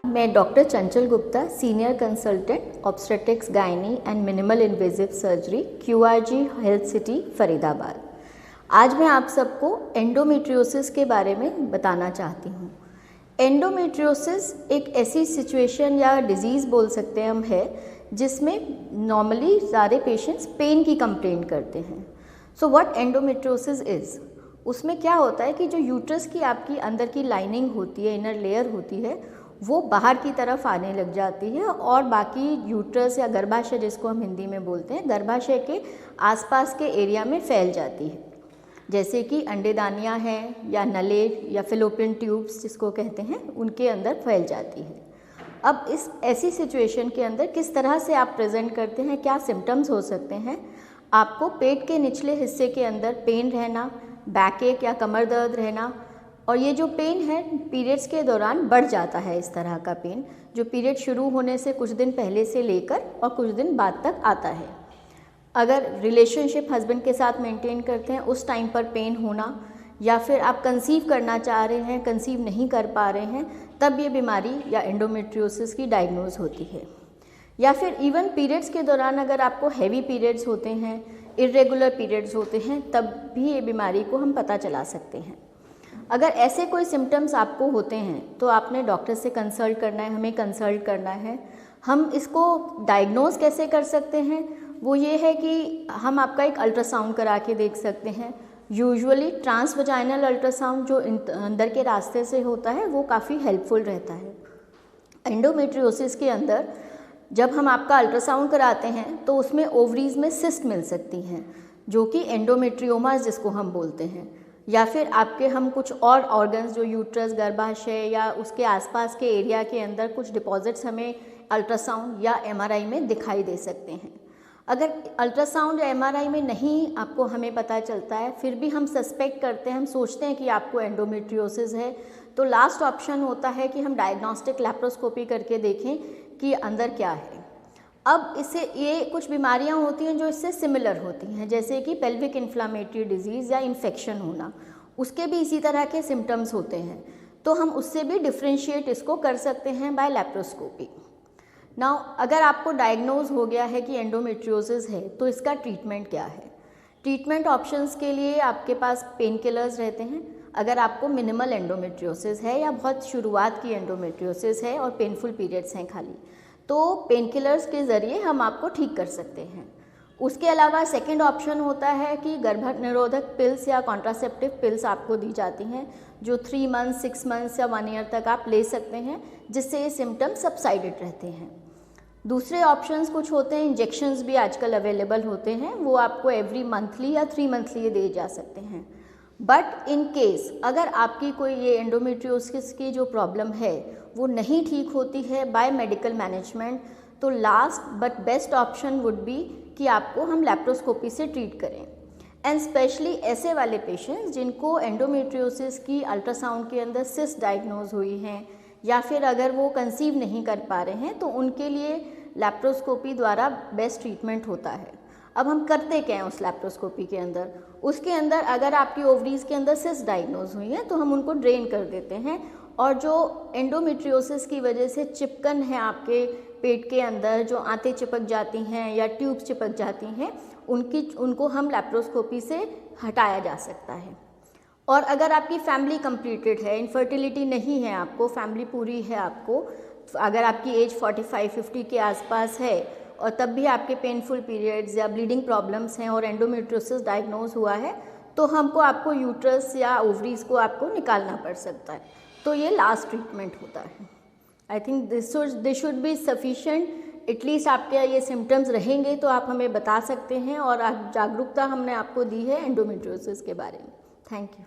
मैं doctor Chanchal Gupta, senior consultant obstetrics gynae and minimal invasive surgery, QRG health city Faridabad. आज मैं आप सबको एंडोमेट्रियोसिस के बारे में बताना चाहती हूँ। एंडोमेट्रियोसिस एक ऐसी सिचुएशन या डिजीज़ बोल सकते हैं हम है जिसमें नॉर्मली सारे पेशेंट्स पेन की कंप्लेंट करते हैं। सो व्हाट एंडोमेट्रियोसिस इज़, उसमें क्या होता है कि जो यूट्रस की आपकी अंदर की लाइनिंग होती है, इनर लेयर होती है, वो बाहर की तरफ आने लग जाती है और बाकी यूट्रस या गर्भाशय जिसको हम हिंदी में बोलते हैं, गर्भाशय के आसपास के एरिया में फैल जाती है, जैसे कि अंडेदानियाँ हैं या नले या फिलोपियन ट्यूब्स जिसको कहते हैं, उनके अंदर फैल जाती है। अब इस ऐसी सिचुएशन के अंदर किस तरह से आप प्रेजेंट करते हैं, क्या सिम्टम्स हो सकते हैं? आपको पेट के निचले हिस्से के अंदर पेन रहना, बैक एक या कमर दर्द रहना, और ये जो पेन है पीरियड्स के दौरान बढ़ जाता है। इस तरह का पेन जो पीरियड शुरू होने से कुछ दिन पहले से लेकर और कुछ दिन बाद तक आता है। अगर रिलेशनशिप हस्बैंड के साथ मेंटेन करते हैं उस टाइम पर पेन होना, या फिर आप कंसीव करना चाह रहे हैं, कंसीव नहीं कर पा रहे हैं, तब ये बीमारी या एंडोमेट्रियोसिस की डायग्नोज होती है। या फिर इवन पीरियड्स के दौरान अगर आपको हैवी पीरियड्स होते हैं, इरेगुलर पीरियड्स होते हैं, तब भी ये बीमारी को हम पता चला सकते हैं। अगर ऐसे कोई सिम्टम्स आपको होते हैं तो आपने डॉक्टर से कंसल्ट करना है, हमें कंसल्ट करना है। हम इसको डायग्नोज कैसे कर सकते हैं, वो ये है कि हम आपका एक अल्ट्रासाउंड करा के देख सकते हैं। यूजुअली ट्रांसवजाइनल अल्ट्रासाउंड जो अंदर के रास्ते से होता है वो काफ़ी हेल्पफुल रहता है। एंडोमेट्रियोसिस के अंदर जब हम आपका अल्ट्रासाउंड कराते हैं तो उसमें ओवरीज में सिस्ट मिल सकती हैं, जो कि एंडोमेट्रियोमास जिसको हम बोलते हैं, या फिर आपके हम कुछ और ऑर्गन्स जो यूट्रस, गर्भाशय या उसके आसपास के एरिया के अंदर कुछ डिपॉजिट्स हमें अल्ट्रासाउंड या MRI में दिखाई दे सकते हैं। अगर अल्ट्रासाउंड या MRI में नहीं आपको हमें पता चलता है, फिर भी हम सस्पेक्ट करते हैं, हम सोचते हैं कि आपको एंडोमेट्रियोसिस है, तो लास्ट ऑप्शन होता है कि हम डायग्नोस्टिक लैप्रोस्कोपी करके देखें कि अंदर क्या है। अब इससे ये कुछ बीमारियां होती हैं जो इससे सिमिलर होती हैं, जैसे कि पेल्विक इन्फ्लामेटरी डिजीज़ या इन्फेक्शन होना, उसके भी इसी तरह के सिम्टम्स होते हैं, तो हम उससे भी डिफ्रेंशिएट इसको कर सकते हैं बाय लैप्रोस्कोपी। नाउ अगर आपको डायग्नोज हो गया है कि एंडोमेट्रियोसिस है तो इसका ट्रीटमेंट क्या है? ट्रीटमेंट ऑप्शंस के लिए आपके पास पेन किलर्स रहते हैं। अगर आपको मिनिमल एंडोमेट्रियोसिस है या बहुत शुरुआत की एंडोमेट्रियोसिस है और पेनफुल पीरियड्स हैं खाली, तो पेन किलर्स के ज़रिए हम आपको ठीक कर सकते हैं। उसके अलावा सेकंड ऑप्शन होता है कि गर्भ निरोधक पिल्स या कॉन्ट्रासेप्टिव पिल्स आपको दी जाती हैं, जो 3 मंथ्स, 6 मंथ्स या 1 ईयर तक आप ले सकते हैं, जिससे ये सिम्टम्स सबसाइडेड रहते हैं। दूसरे ऑप्शंस कुछ होते हैं, इंजेक्शंस भी आजकल अवेलेबल होते हैं, वो आपको एवरी मंथली या 3 मंथली दिए जा सकते हैं। बट इन केस अगर आपकी कोई ये एंडोमेट्रियोसिस की जो प्रॉब्लम है वो नहीं ठीक होती है बाय मेडिकल मैनेजमेंट, तो last but best option would be कि आपको हम लैप्रोस्कोपी से ट्रीट करें। एंड स्पेशली ऐसे वाले पेशेंट्स जिनको एंडोमेट्रियोसिस की अल्ट्रासाउंड के अंदर सिस्ट डायग्नोज हुई हैं, या फिर अगर वो कंसीव नहीं कर पा रहे हैं, तो उनके लिए लैप्रोस्कोपी द्वारा बेस्ट ट्रीटमेंट होता है। अब हम करते क्या हैं उस लैप्रोस्कोपी के अंदर? उसके अंदर अगर आपकी ओवरीज के अंदर सिस्ट डायग्नोज हुई है तो हम उनको ड्रेन कर देते हैं, और जो एंडोमेट्रियोसिस की वजह से चिपकन है आपके पेट के अंदर, जो आंतें चिपक जाती हैं या ट्यूब्स चिपक जाती हैं, उनको हम लैप्रोस्कोपी से हटाया जा सकता है। और अगर आपकी फैमिली कंप्लीटेड है, इनफर्टिलिटी नहीं है, आपको फैमिली पूरी है, आपको अगर आपकी एज 45-50 के आसपास है और तब भी आपके पेनफुल पीरियड्स या ब्लीडिंग प्रॉब्लम्स हैं और एंडोमेट्रियोसिस डायग्नोज हुआ है, तो आपको यूट्रस या ओवरीज को आपको निकालना पड़ सकता है। तो ये लास्ट ट्रीटमेंट होता है। I think this should be sufficient. At least आपके ये सिम्टम्स रहेंगे तो आप हमें बता सकते हैं, और जागरूकता हमने आपको दी है एंडोमेट्रियोसिस के बारे में। Thank you.